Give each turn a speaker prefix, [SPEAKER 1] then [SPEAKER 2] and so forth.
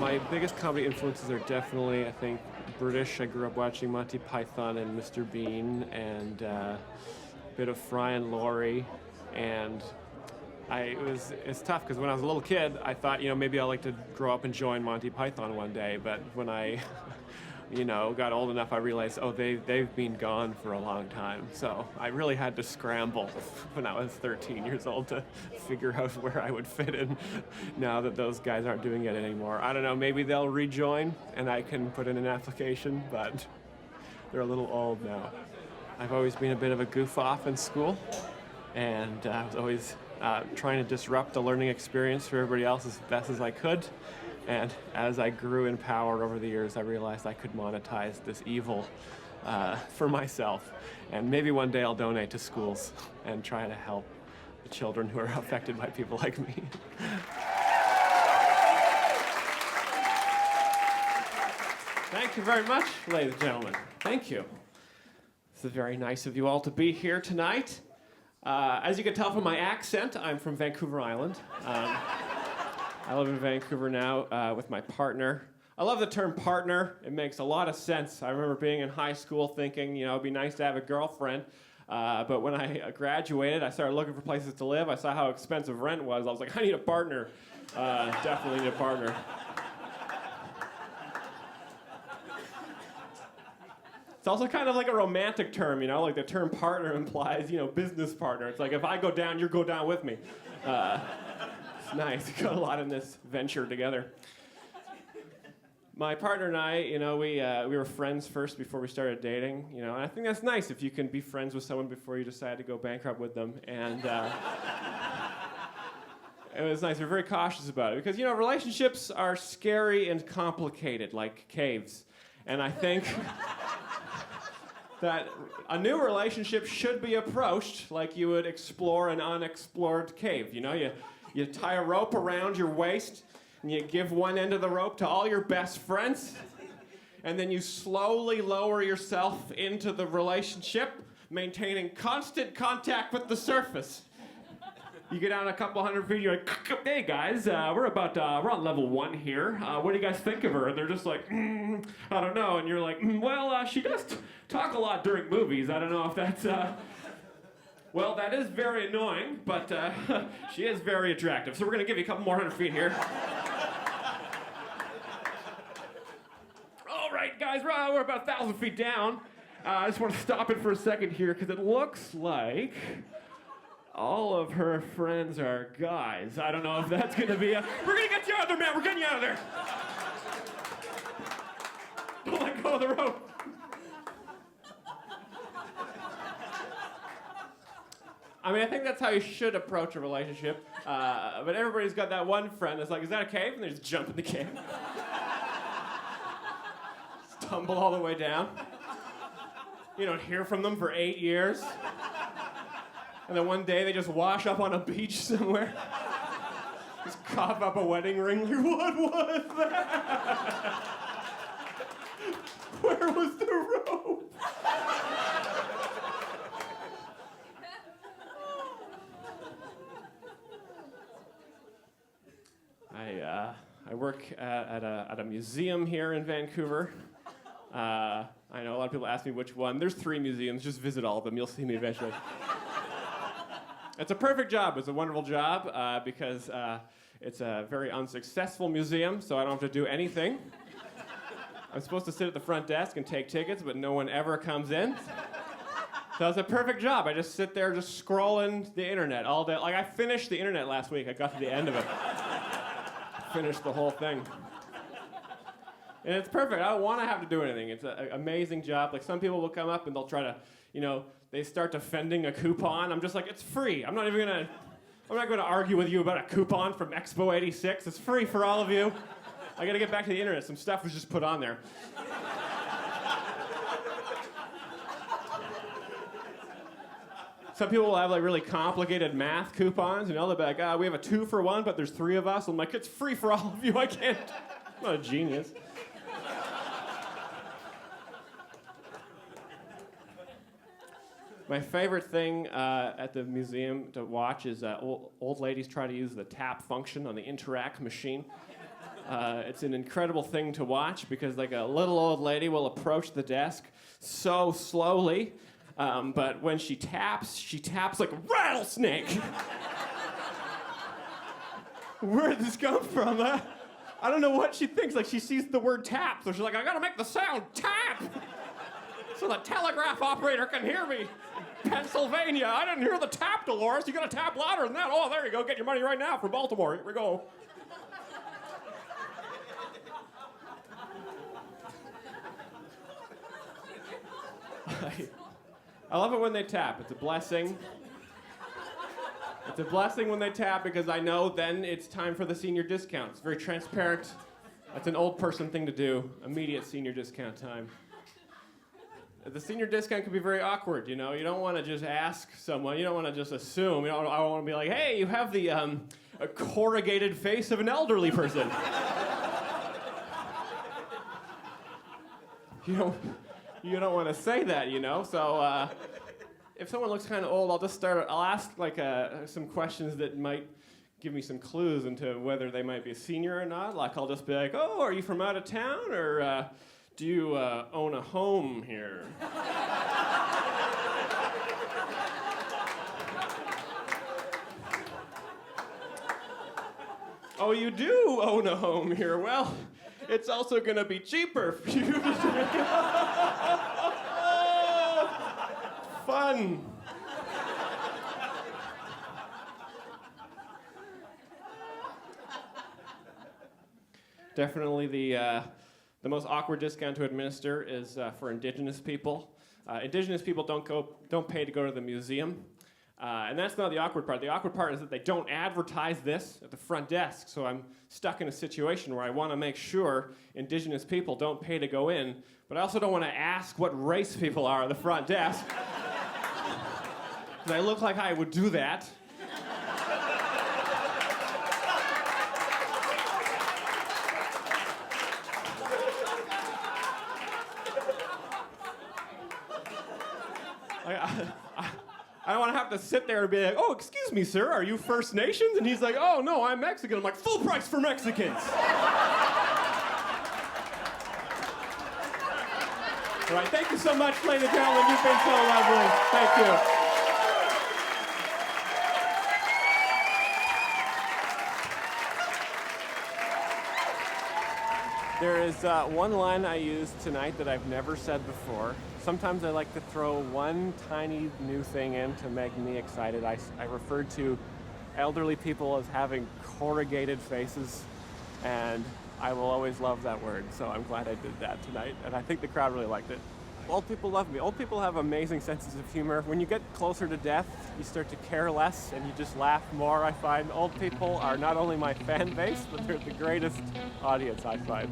[SPEAKER 1] My biggest comedy influences are definitely, I think, British. I grew up watching Monty Python and Mr. Bean and a bit of Fry and Laurie. And it's tough because when I was a little kid, I thought, maybe I'd like to grow up and join Monty Python one day. But when I, got old enough, I realized, they've been gone for a long time. So I really had to scramble when I was 13 years old to figure out where I would fit in now that those guys aren't doing it anymore. I don't know, maybe they'll rejoin and I can put in an application, but they're a little old now. I've always been a bit of a goof off in school, and I was always trying to disrupt the learning experience for everybody else as best as I could. And as I grew in power over the years, I realized I could monetize this evil for myself. And maybe one day I'll donate to schools and try to help the children who are affected by people like me. Thank you very much, ladies and gentlemen. Thank you. It's very nice of you all to be here tonight. As you can tell from my accent, I'm from Vancouver Island. I live in Vancouver now with my partner. I love the term partner. It makes a lot of sense. I remember being in high school thinking, it'd be nice to have a girlfriend. But when I graduated, I started looking for places to live. I saw how expensive rent was. I was like, I need a partner. Definitely need a partner. It's also kind of like a romantic term, like the term partner implies, business partner. It's like, if I go down, you go down with me. It's nice. We got a lot in this venture together. My partner and I, we were friends first before we started dating, and I think that's nice if you can be friends with someone before you decide to go bankrupt with them. And it was nice. We're very cautious about it because, relationships are scary and complicated, like caves. And I think that a new relationship should be approached like you would explore an unexplored cave. You tie a rope around your waist, and you give one end of the rope to all your best friends, and then you slowly lower yourself into the relationship, maintaining constant contact with the surface. You get down a couple hundred feet, you're like, hey guys, we're on level 1 here. What do you guys think of her? And they're just like, I don't know. And you're like, well, she does talk a lot during movies. I don't know if that's, well, that is very annoying, but she is very attractive. So we're gonna give you a couple more hundred feet here. All right, guys, we're about 1,000 feet down. I just want to stop it for a second here, because it looks like all of her friends are guys. I don't know if that's gonna be we're gonna get you out of there, man. We're getting you out of there. Don't let go of the rope. I think that's how you should approach a relationship. But everybody's got that one friend that's like, is that a cave? And they just jump in the cave. Stumble all the way down. You don't hear from them for 8 years. And then one day they just wash up on a beach somewhere. Just cough up a wedding ring. Like, what was that? Where was the rope? I work at a museum here in Vancouver. I know a lot of people ask me which one. There's 3 museums. Just visit all of them. You'll see me eventually. It's a perfect job. It's a wonderful job because it's a very unsuccessful museum, so I don't have to do anything. I'm supposed to sit at the front desk and take tickets, but no one ever comes in. So it's a perfect job. I just sit there just scrolling the internet all day. Like, I finished the internet last week. I got to the end of it. Finished the whole thing. And it's perfect. I don't want to have to do anything. It's an amazing job. Like, some people will come up and they'll try to, they start defending a coupon. I'm just like, it's free. I'm not gonna argue with you about a coupon from Expo 86. It's free for all of you. I gotta get back to the internet. Some stuff was just put on there. Some people will have like really complicated math coupons, they'll be like, we have a 2-for-1, but there's 3 of us. I'm like, it's free for all of you. I can't. I'm not a genius. My favorite thing at the museum to watch is old ladies try to use the tap function on the Interact machine. It's an incredible thing to watch because like a little old lady will approach the desk so slowly, but when she taps like a rattlesnake. Where did this come from, huh? I don't know what she thinks. Like she sees the word tap, so she's like, I gotta make the sound tap, so the telegraph operator can hear me. Pennsylvania, I didn't hear the tap, Dolores. You gotta tap louder than that. Oh, there you go. Get your money right now for Baltimore. Here we go. I love it when they tap. It's a blessing. It's a blessing when they tap because I know then it's time for the senior discount. It's very transparent. That's an old person thing to do. Immediate senior discount time. The senior discount can be very awkward, you know. You don't want to just ask someone. You don't want to just assume. You know, I want to be like, hey, you have the a corrugated face of an elderly person. You don't want to say that, you know. So if someone looks kind of old, I'll ask like some questions that might give me some clues into whether they might be a senior or not. Like I'll just be like, oh, are you from out of town, or do you own a home here? Oh, you do own a home here. Well, it's also going to be cheaper for you. Fun. Definitely the most awkward discount to administer is for Indigenous people. Indigenous people don't pay to go to the museum. And that's not the awkward part. The awkward part is that they don't advertise this at the front desk. So I'm stuck in a situation where I want to make sure Indigenous people don't pay to go in, but I also don't want to ask what race people are at the front desk. Because I look like I would do that. I don't want to have to sit there and be like, oh, excuse me, sir, are you First Nations? And he's like, oh, no, I'm Mexican. I'm like, full price for Mexicans. All right, thank you so much, ladies and gentlemen. You've been so lovely. Thank you. There is one line I used tonight that I've never said before. Sometimes I like to throw one tiny new thing in to make me excited. I referred to elderly people as having corrugated faces, and I will always love that word, so I'm glad I did that tonight, and I think the crowd really liked it. Old people love me. Old people have amazing senses of humor. When you get closer to death, you start to care less, and you just laugh more, I find. Old people are not only my fan base, but they're the greatest audience, I find.